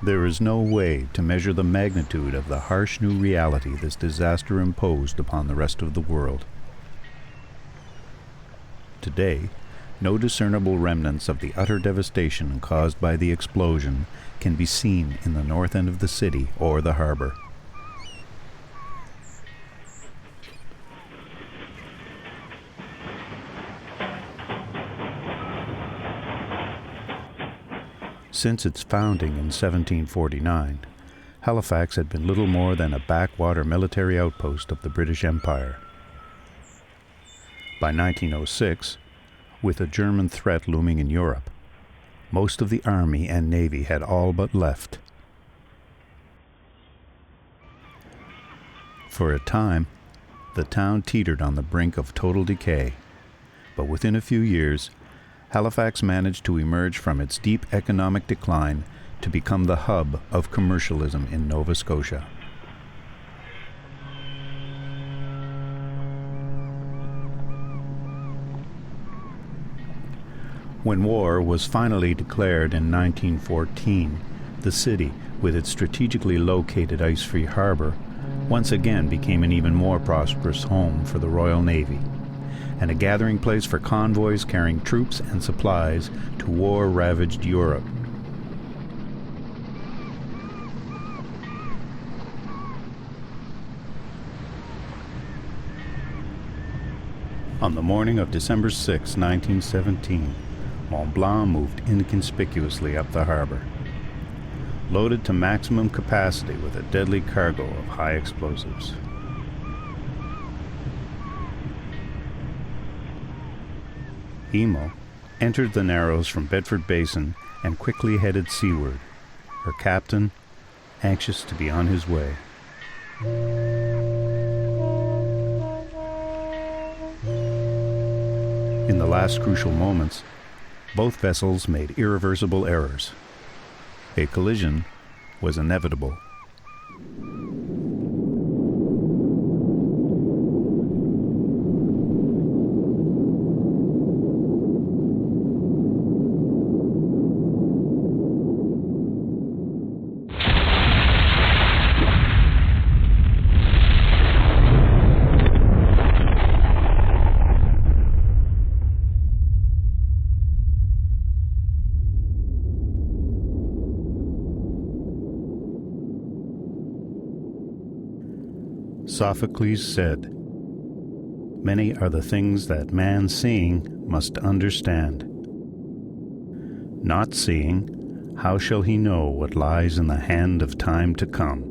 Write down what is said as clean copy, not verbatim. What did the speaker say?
There is no way to measure the magnitude of the harsh new reality this disaster imposed upon the rest of the world. Today, no discernible remnants of the utter devastation caused by the explosion can be seen in the north end of the city or the harbor. Since its founding in 1749, Halifax had been little more than a backwater military outpost of the British Empire. By 1906, with a German threat looming in Europe, most of the Army and Navy had all but left. For a time, the town teetered on the brink of total decay, but within a few years, Halifax managed to emerge from its deep economic decline to become the hub of commercialism in Nova Scotia. When war was finally declared in 1914, the city, with its strategically located ice-free harbor, once again became an even more prosperous home for the Royal Navy, and a gathering place for convoys carrying troops and supplies to war-ravaged Europe. On the morning of December 6, 1917, Mont Blanc moved inconspicuously up the harbor, loaded to maximum capacity with a deadly cargo of high explosives. Emo entered the Narrows from Bedford Basin and quickly headed seaward, her captain anxious to be on his way. In the last crucial moments, both vessels made irreversible errors. A collision was inevitable. Sophocles said, "Many are the things that man seeing must understand. Not seeing, how shall he know what lies in the hand of time to come?"